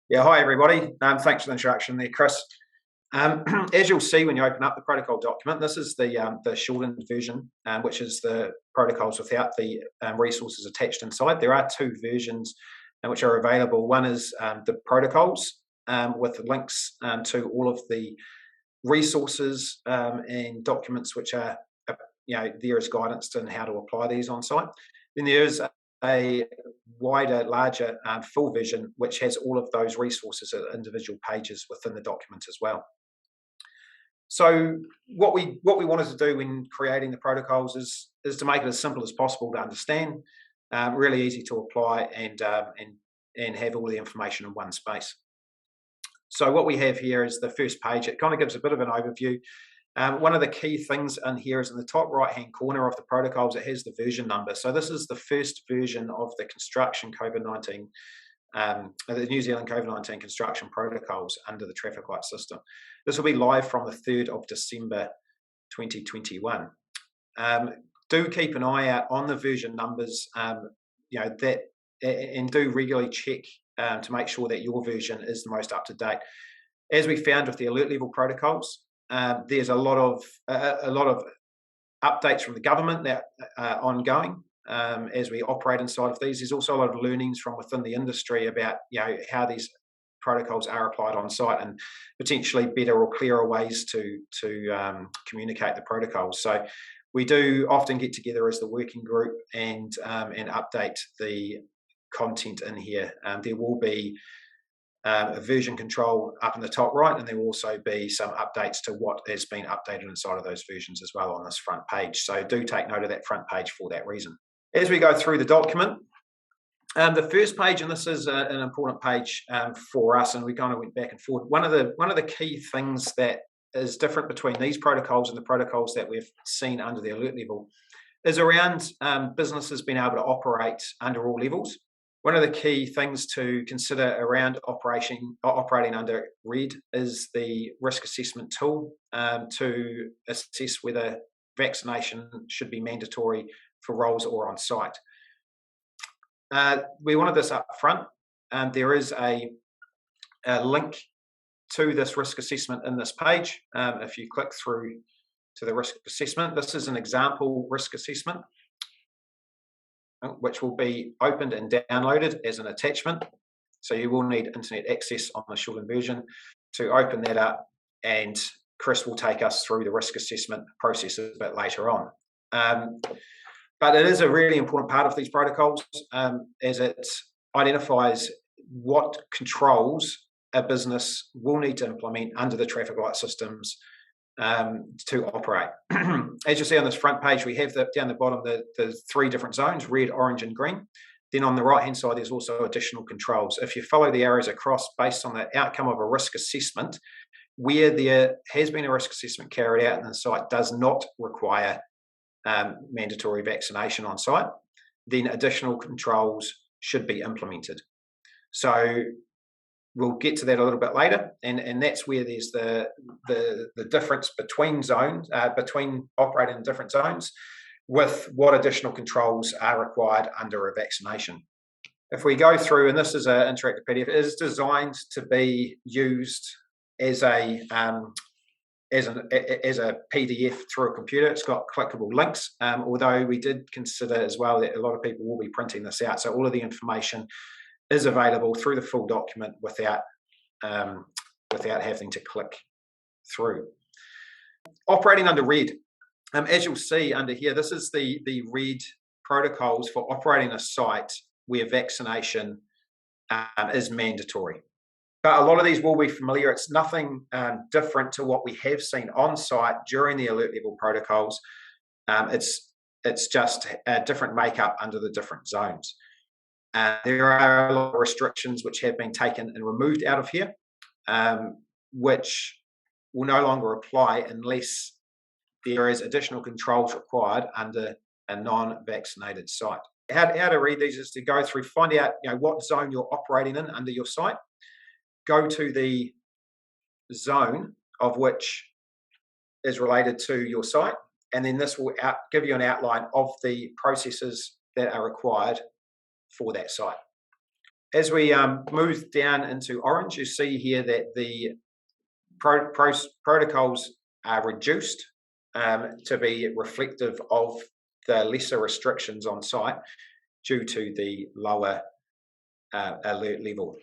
Yeah, hi everybody. Thanks for the introduction there, Chris. As you'll see when you open up the protocol document, this is the shortened version, which is the protocols without the resources attached inside. There are two versions which are available. One is the protocols with links to all of the resources and documents which are, there as guidance on how to apply these on site. Then there is a wider, larger full version which has all of those resources at individual pages within the document as well. So what we wanted to do when creating the protocols is to make it as simple as possible to understand, really easy to apply, and have all the information in one space. So what we have here is the first page. It kind of gives a bit of an overview. One of the key things in here is in the top right-hand corner of the protocols, it has the version number. So this is the first version of the construction COVID-19, the New Zealand COVID-19 construction protocols under the traffic light system. This will be live from the 3rd of December 2021. Do keep an eye out on the version numbers, and do regularly check to make sure that your version is the most up to date. As we found with the alert level protocols, there's a lot of updates from the government that are ongoing as we operate inside of these. There's also a lot of learnings from within the industry about how these protocols are applied on site and potentially better or clearer ways to communicate the protocols. So we do often get together as the working group and update the content in here. There will be a version control up in the top right, and there will also be some updates to what has been updated inside of those versions as well on this front page. So do take note of that front page for that reason. As we go through the document, the first page, and this is an important page for us, and we kind of went back and forth. One of the key things that is different between these protocols and the protocols that we've seen under the alert level is around businesses being able to operate under all levels. One of the key things to consider around operating under RED is the risk assessment tool to assess whether vaccination should be mandatory for roles or on site. We wanted this up front. There is a link to this risk assessment in this page. If you click through to the risk assessment, this is an example risk assessment, which will be opened and downloaded as an attachment. So you will need internet access on the shortened version to open that up, and Chris will take us through the risk assessment process a bit later on. But it is a really important part of these protocols as it identifies what controls a business will need to implement under the traffic light systems to operate. As you see on this front page, we have down the bottom the three different zones: red, orange, and green. Then on the right hand side, there's also additional controls. If you follow the arrows across based on the outcome of a risk assessment, where there has been a risk assessment carried out and the site does not require mandatory vaccination on site, then additional controls should be implemented. So we'll get to that a little bit later, and that's where there's the difference between zones, between operating in different zones, with what additional controls are required under a vaccination. If we go through, and this is an interactive PDF, it is designed to be used as a PDF through a computer. It's got clickable links, although we did consider as well that a lot of people will be printing this out. So all of the information is available through the full document without having to click through. Operating under RED. As you'll see under here, this is the RED protocols for operating a site where vaccination is mandatory. But a lot of these will be familiar. It's nothing different to what we have seen on site during the alert level protocols. It's just a different makeup under the different zones. There are a lot of restrictions which have been taken and removed out of here, which will no longer apply unless there is additional controls required under a non-vaccinated site. How to read these is to go through, find out what zone you're operating in under your site, go to the zone of which is related to your site, and then this will give you an outline of the processes that are required for that site. As we move down into orange, you see here that the protocols are reduced to be reflective of the lesser restrictions on site due to the lower alert level.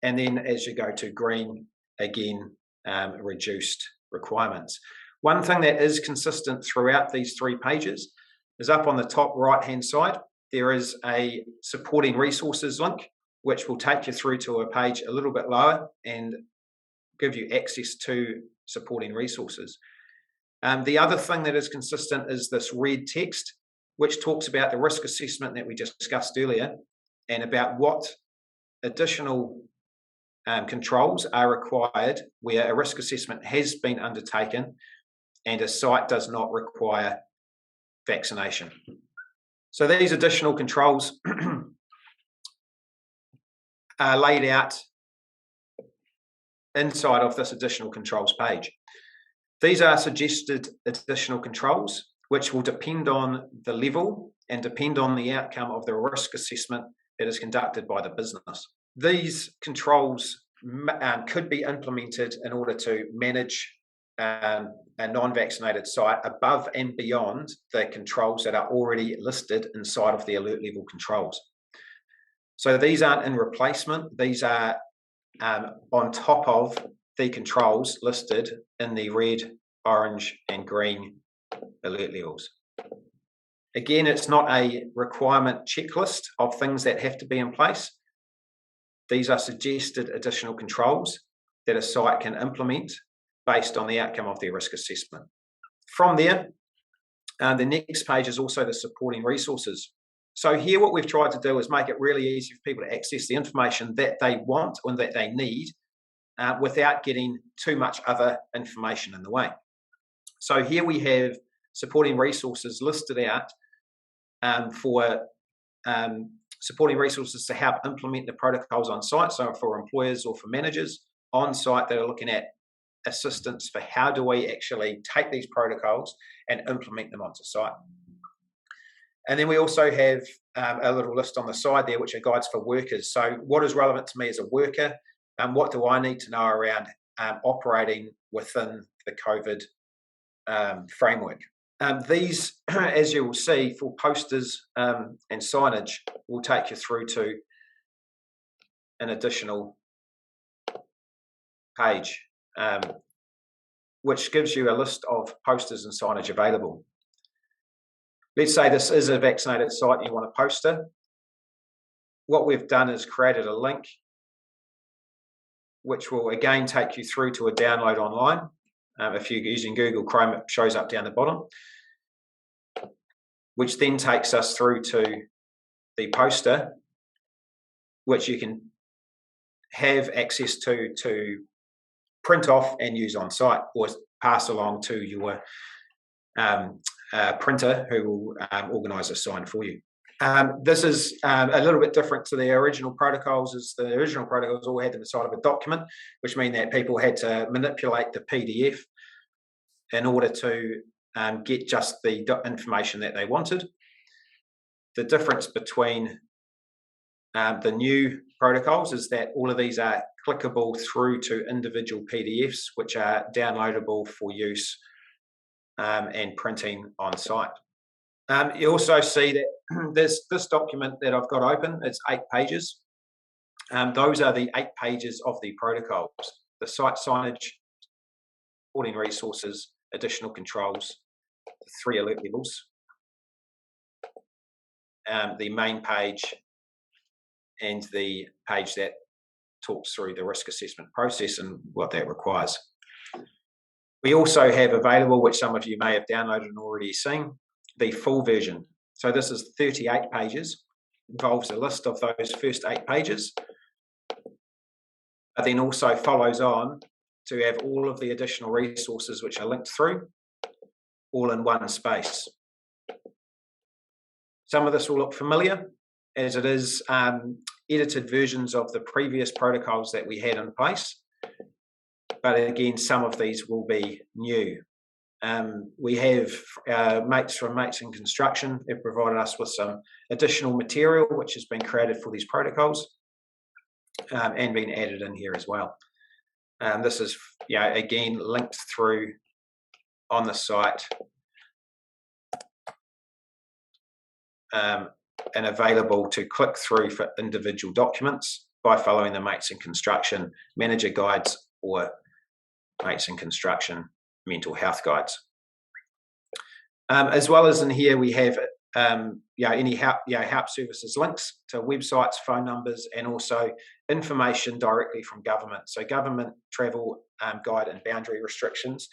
And then as you go to green, again, reduced requirements. One thing that is consistent throughout these 3 pages is up on the top right-hand side, there is a supporting resources link, which will take you through to a page a little bit lower and give you access to supporting resources. The other thing that is consistent is this red text, which talks about the risk assessment that we discussed earlier and about what additional controls are required where a risk assessment has been undertaken and a site does not require vaccination. So these additional controls are laid out inside of this additional controls page. These are suggested additional controls, which will depend on the level and depend on the outcome of the risk assessment that is conducted by the business. These controls could be implemented in order to manage a non-vaccinated site above and beyond the controls that are already listed inside of the alert level controls. So these aren't in replacement, these are on top of the controls listed in the red, orange and green alert levels. Again, it's not a requirement checklist of things that have to be in place. These are suggested additional controls that a site can implement based on the outcome of their risk assessment. From there, the next page is also the supporting resources. So here what we've tried to do is make it really easy for people to access the information that they want and that they need without getting too much other information in the way. So here we have supporting resources listed out for supporting resources to help implement the protocols on site. So for employers or for managers on site that are looking at assistance for how do we actually take these protocols and implement them onto site. And then we also have a little list on the side there, which are guides for workers. So what is relevant to me as a worker, and what do I need to know around operating within the COVID framework. These, as you will see, for posters and signage, will take you through to an additional page, which gives you a list of posters and signage available. Let's say this is a vaccinated site and you want a poster. What we've done is created a link which will again take you through to a download online. If you're using Google Chrome, it shows up down the bottom, which then takes us through to the poster, which you can have access to print off and use on site, or pass along to your printer who will organise a sign for you. This is a little bit different to the original protocols, as the original protocols all had them inside of a document, which means that people had to manipulate the PDF in order to get just the information that they wanted. The difference between the new protocols is that all of these are clickable through to individual PDFs, which are downloadable for use and printing on site. You also see that this document that I've got open, it's 8 pages. Those are the 8 pages of the protocols: the site signage, supporting resources, additional controls, the 3 alert levels, the main page, and the page that talks through the risk assessment process and what that requires. We also have available, which some of you may have downloaded and already seen, the full version. So this is 38 pages, involves a list of those first 8 pages, but then also follows on to have all of the additional resources which are linked through, all in one space. Some of this will look familiar, as it is edited versions of the previous protocols that we had in place. But again, some of these will be new. We have mates from Mates in Construction have provided us with some additional material which has been created for these protocols and been added in here as well. This is, again, linked through on the site and available to click through for individual documents by following the Mates in Construction Manager Guides or Mates in Construction Mental Health Guides. As well as in here, we have any help services links to websites, phone numbers, and also information directly from government. So government travel guide and boundary restrictions.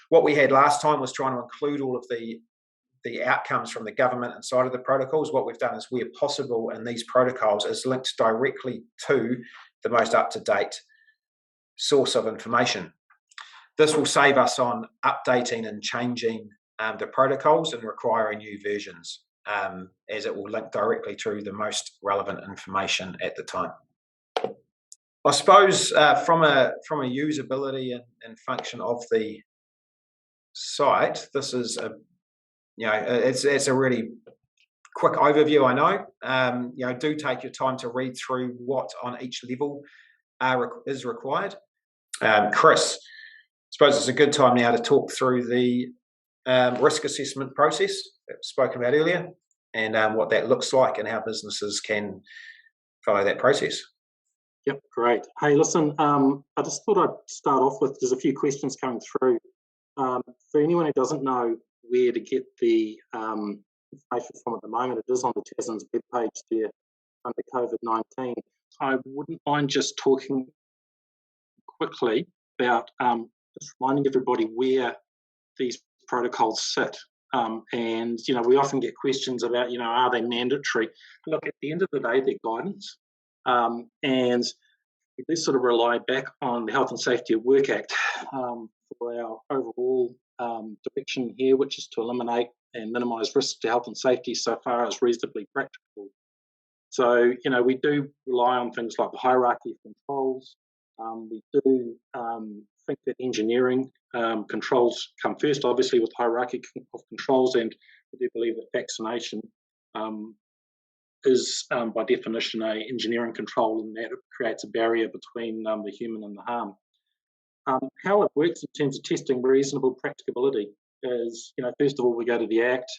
What we had last time was trying to include all of the outcomes from the government inside of the protocols. What we've done is, where possible in these protocols, is linked directly to the most up-to-date source of information. This will save us on updating and changing the protocols and requiring new versions, as it will link directly to the most relevant information at the time. I suppose from a usability and function of the site, this is it's a really quick overview, I know. Do take your time to read through what on each level is required. Chris, I suppose it's a good time now to talk through the risk assessment process that was spoken about earlier, and what that looks like and how businesses can follow that process. Yep, great. Hey, listen, I just thought I'd start off with, there's a few questions coming through. For anyone who doesn't know where to get the information from at the moment, it is on the CHASNZ webpage there under COVID-19. I wouldn't mind just talking quickly about just reminding everybody where these protocols sit. And, we often get questions about, are they mandatory? Look, at the end of the day, they're guidance. And we do sort of rely back on the Health and Safety at Work Act for our overall direction here, which is to eliminate and minimise risk to health and safety so far as reasonably practical. So, we do rely on things like the hierarchy of controls. We do think that engineering controls come first, obviously, with hierarchy of controls, and we do believe that vaccination is, by definition, a engineering control, and that it creates a barrier between the human and the harm. How it works in terms of testing reasonable practicability is, first of all, we go to the Act.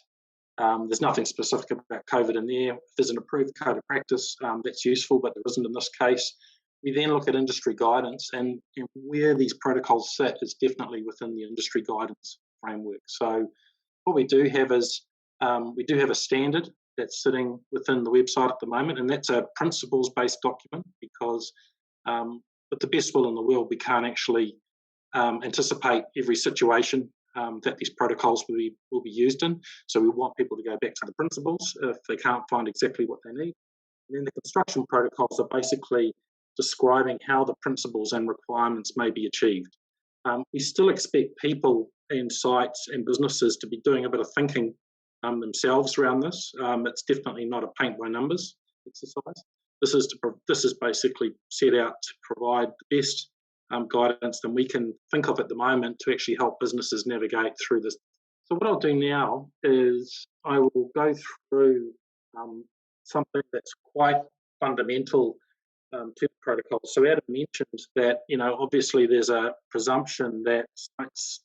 There's nothing specific about COVID in there. If there's an approved code of practice, that's useful, but there isn't in this case. We then look at industry guidance, and where these protocols sit is definitely within the industry guidance framework. So what we do have is we do have a standard that's sitting within the website at the moment, and that's a principles-based document, because with the best will in the world, we can't actually anticipate every situation that these protocols will be used in. So we want people to go back to the principles if they can't find exactly what they need. And then the construction protocols are basically describing how the principles and requirements may be achieved. We still expect people and sites and businesses to be doing a bit of thinking themselves around this. It's definitely not a paint by numbers exercise. This is basically set out to provide the best guidance that we can think of at the moment to actually help businesses navigate through this. So what I'll do now is I will go through something that's quite fundamental to the protocol. So Adam mentioned that, obviously there's a presumption that sites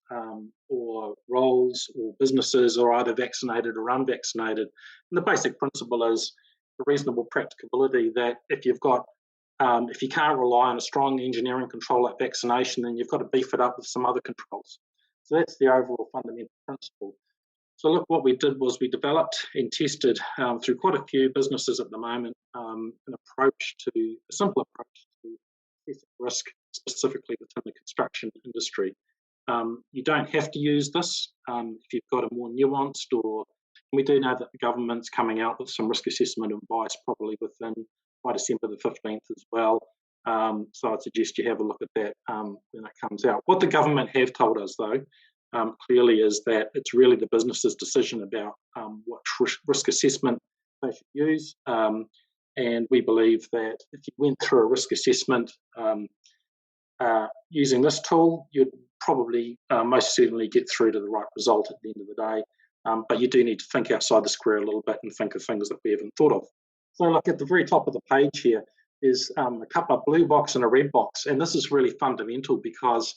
or roles or businesses are either vaccinated or unvaccinated. And the basic principle is the reasonable practicability that if you can't rely on a strong engineering control like vaccination, then you've got to beef it up with some other controls. So that's the overall fundamental principle. So look, what we did was we developed and tested through quite a few businesses at the moment a simple approach to assessing risk, specifically within the construction industry. You don't have to use this if you've got a more nuanced, or we do know that the government's coming out with some risk assessment advice probably by December the 15th as well. So I'd suggest you have a look at that when it comes out. What the government have told us, though, clearly is that it's really the business's decision about what risk assessment they should use. And we believe that if you went through a risk assessment using this tool, you'd probably most certainly get through to the right result at the end of the day. But you do need to think outside the square a little bit and think of things that we haven't thought of. So look, at the very top of the page here is a blue box and a red box. And this is really fundamental because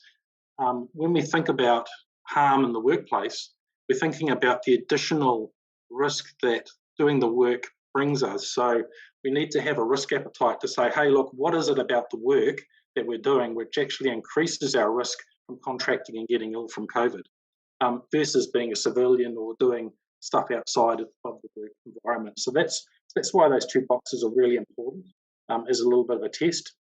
when we think about harm in the workplace, we're thinking about the additional risk that doing the work brings us. So we need to have a risk appetite to say, hey, look, what is it about the work that we're doing which actually increases our risk from contracting and getting ill from COVID, versus being a civilian or doing stuff outside of the work environment. So that's why those two boxes are really important as a little bit of a test.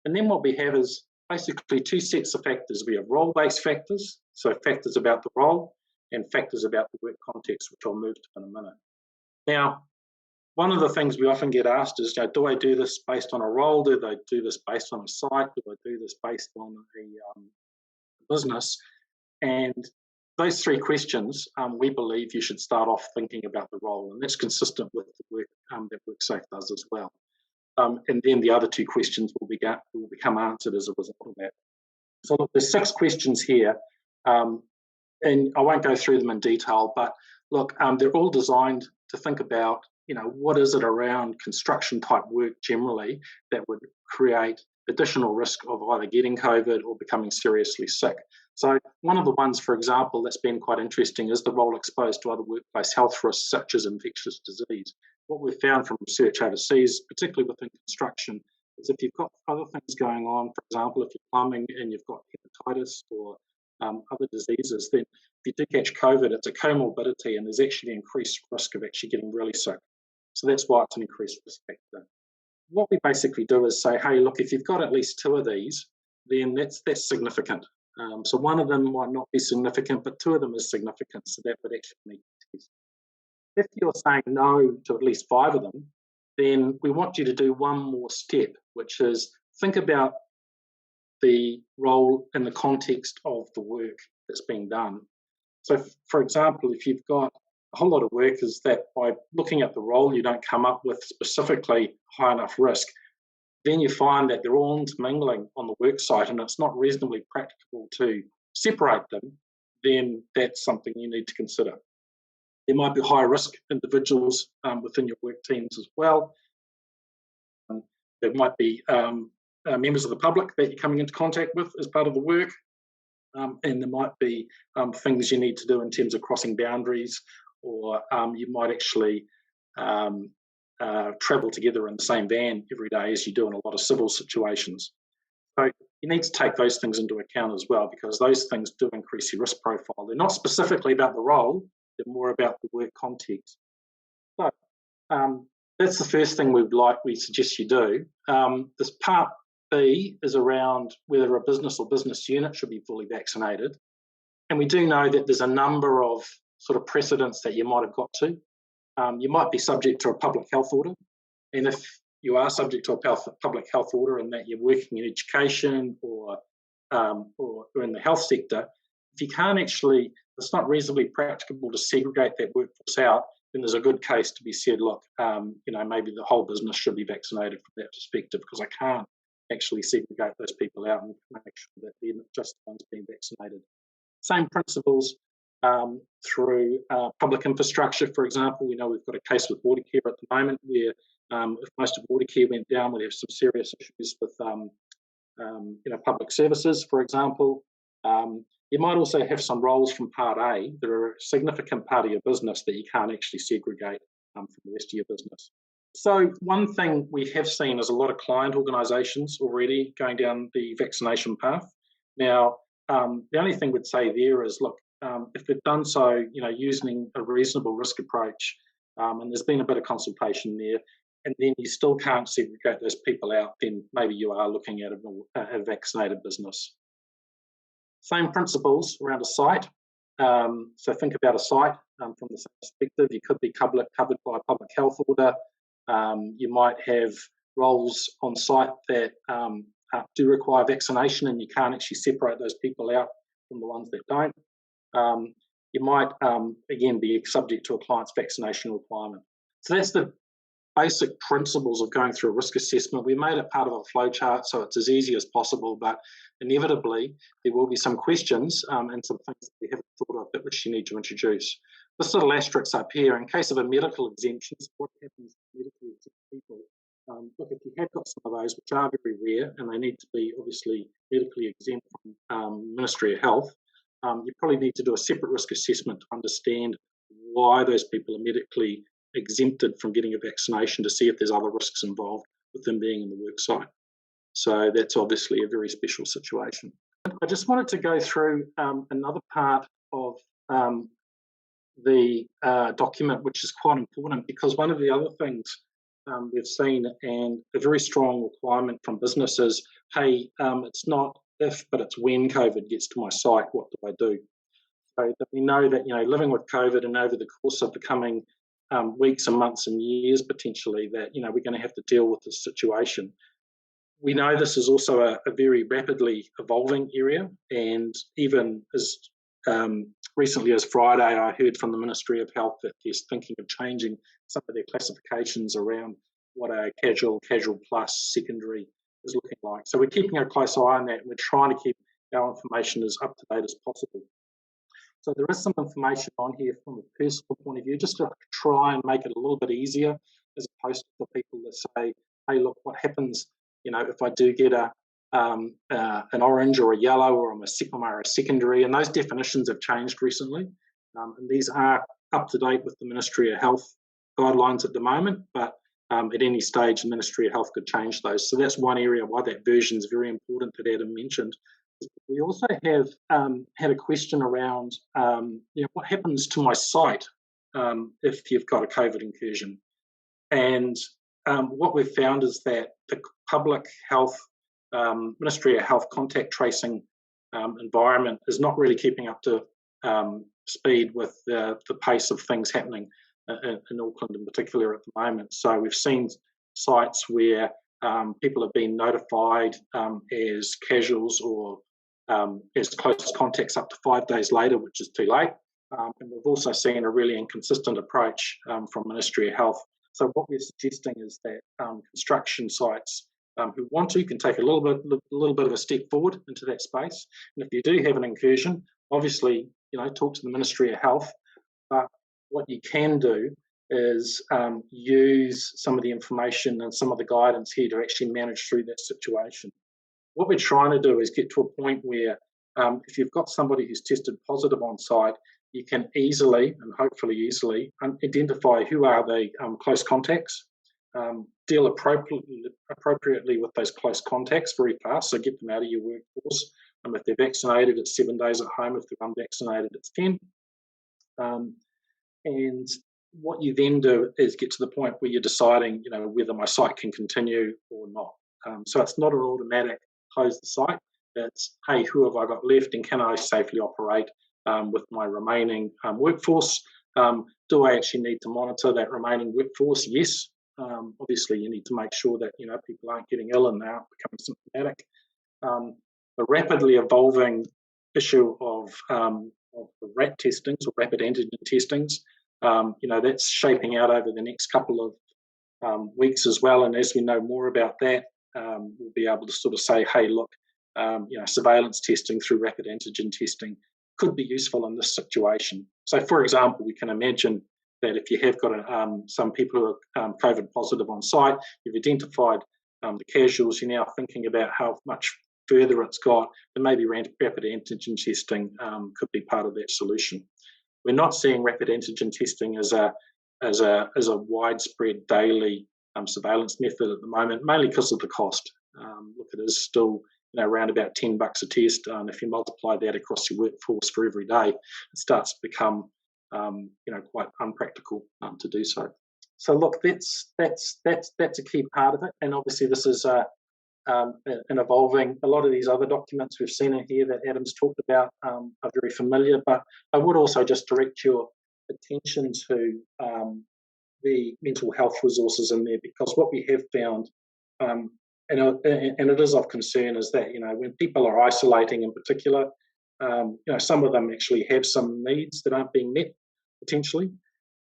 And then what we have is basically two sets of factors. We have role-based factors, so factors about the role, and factors about the work context, which I'll move to in a minute. Now, one of the things we often get asked is, do I do this based on a role? Do I do this based on a site? Do I do this based on a business? And those three questions, we believe you should start off thinking about the role, and that's consistent with the work that WorkSafe does as well. And then the other two questions will become answered as a result of that. So look, there's 6 questions here, and I won't go through them in detail, but look, they're all designed to think about, what is it around construction type work generally that would create additional risk of either getting COVID or becoming seriously sick. So one of the ones, for example, that's been quite interesting is the role exposed to other workplace health risks such as infectious disease. What we've found from research overseas, particularly within construction, is if you've got other things going on, for example, if you're plumbing and you've got hepatitis or other diseases, then if you do catch COVID, it's a comorbidity and there's actually increased risk of actually getting really sick. So that's why it's an increased risk factor. What we basically do is say, hey, look, if you've got at least 2 of these, then that's significant. So one of them might not be significant, but 2 of them is significant, so that would actually need to test. If you're saying no to at least 5 of them, then we want you to do one more step, which is think about the role in the context of the work that's being done. So, for example, if you've got a whole lot of workers that by looking at the role you don't come up with specifically high enough risk, then you find that they're all intermingling on the work site and it's not reasonably practicable to separate them, then that's something you need to consider. There might be high risk individuals within your work teams as well. There might be members of the public that you're coming into contact with as part of the work. And there might be things you need to do in terms of crossing boundaries, or you might actually travel together in the same van every day as you do in a lot of civil situations. So you need to take those things into account as well, because those things do increase your risk profile. They're not specifically about the role, they're more about the work context. So that's the first thing we suggest you do. This part B is around whether a business or business unit should be fully vaccinated. And we do know that there's a number of sort of precedents that you might have got to. You might be subject to a public health order. And if you are subject to a public health order and that you're working in education or in the health sector, if you can't actually, it's not reasonably practicable to segregate that workforce out, then there's a good case to be said, look, maybe the whole business should be vaccinated from that perspective, because I can't actually segregate those people out and make sure that they're not just the ones being vaccinated. Same principles through public infrastructure, for example. We know we've got a case with Watercare at the moment where if most of Watercare went down, we'd have some serious issues with public services, for example. You might also have some roles from Part A that are a significant part of your business that you can't actually segregate from the rest of your business. So one thing we have seen is a lot of client organisations already going down the vaccination path. Now, the only thing we'd say there is, look, if they've done so, using a reasonable risk approach, and there's been a bit of consultation there, and then you still can't segregate those people out, then maybe you are looking at a vaccinated business. Same principles around a site. So think about a site from the same perspective. You could be covered by a public health order. You might have roles on site that do require vaccination, and you can't actually separate those people out from the ones that don't. You might, again, be subject to a client's vaccination requirement. So that's the basic principles of going through a risk assessment. We made it part of a flow chart so it's as easy as possible, but inevitably there will be some questions and some things that we haven't thought of that which you need to introduce. This little asterisk up here, in case of a medical exemption, what happens to medically exempt people? Look, if you have got some of those, which are very rare, and they need to be obviously medically exempt from Ministry of Health, you probably need to do a separate risk assessment to understand why those people are medically exempted from getting a vaccination, to see if there's other risks involved with them being in the work site. So that's obviously a very special situation. I just wanted to go through another part of the document, which is quite important, because one of the other things we've seen, and a very strong requirement from businesses, hey, it's not if, but it's when COVID gets to my site, what do I do? So that we know that, living with COVID and over the course of the coming weeks and months and years, potentially, that, we're going to have to deal with this situation. We know this is also a very rapidly evolving area, and even as recently as Friday, I heard from the Ministry of Health that they're thinking of changing some of their classifications around what a casual plus secondary is looking like. So we're keeping a close eye on that, and we're trying to keep our information as up to date as possible. So there is some information on here from a personal point of view, just to try and make it a little bit easier, as opposed to for people that say, hey, look, what happens, if I do get an orange or a yellow, or I'm a secondary, and those definitions have changed recently. And these are up to date with the Ministry of Health guidelines at the moment, but at any stage, the Ministry of Health could change those. So that's one area why that version is very important that Adam mentioned. We also have had a question around what happens to my site if you've got a COVID incursion. And what we've found is that the public health, Ministry of Health contact tracing environment is not really keeping up to speed with the pace of things happening in Auckland in particular at the moment. So we've seen sites where people have been notified as casuals or as close contacts up to 5 days later, which is too late. And we've also seen a really inconsistent approach from Ministry of Health. So what we're suggesting is that construction sites who want to can take a little bit of a step forward into that space. And if you do have an incursion, obviously, talk to the Ministry of Health. But what you can do is use some of the information and some of the guidance here to actually manage through that situation. What we're trying to do is get to a point where if you've got somebody who's tested positive on site, you can easily, and hopefully easily, identify who are the close contacts, deal appropriately with those close contacts very fast, so get them out of your workforce. If they're vaccinated, it's 7 days at home. If they're unvaccinated, it's 10. And what you then do is get to the point where you're deciding, whether my site can continue or not. So it's not an automatic close the site. It's, hey, who have I got left, and can I safely operate with my remaining workforce? Do I actually need to monitor that remaining workforce? Yes. Obviously, you need to make sure that people aren't getting ill and they aren't becoming symptomatic. The rapidly evolving issue of the RAT testings, or rapid antigen testings, that's shaping out over the next couple of weeks as well. And as we know more about that, we'll be able to sort of say, hey, look, surveillance testing through rapid antigen testing could be useful in this situation. So, for example, we can imagine that if you have got some people who are COVID positive on site, you've identified the casuals, you're now thinking about how much further it's got, and maybe rapid antigen testing could be part of that solution. We're not seeing rapid antigen testing as a widespread daily surveillance method at the moment, mainly because of the cost. Look, it is still around about $10 a test. If you multiply that across your workforce for every day, it starts to become quite unpractical to do so. So look, that's a key part of it, and obviously this is an evolving. A lot of these other documents we've seen in here that Adam's talked about are very familiar, but I would also just direct your attention to the mental health resources in there, because what we have found, and it is of concern, is that when people are isolating in particular, some of them actually have some needs that aren't being met potentially.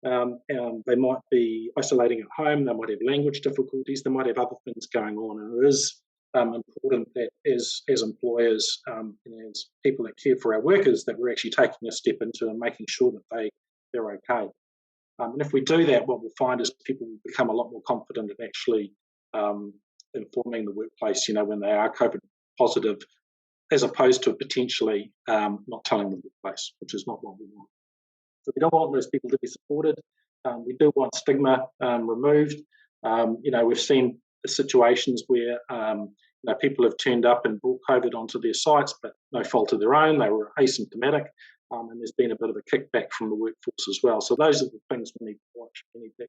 They might be isolating at home, they might have language difficulties, they might have other things going on. And it is important that as employers and as people that care for our workers, that we're actually taking a step into and making sure that they're okay. And if we do that, what we'll find is people will become a lot more confident in actually informing the workplace, when they are COVID positive, as opposed to potentially not telling the workplace, which is not what we want. So we don't want those people to be supported. We do want stigma removed. We've seen situations where people have turned up and brought COVID onto their sites, but no fault of their own. They were asymptomatic, and there's been a bit of a kickback from the workforce as well. So those are the things we need to watch. We need to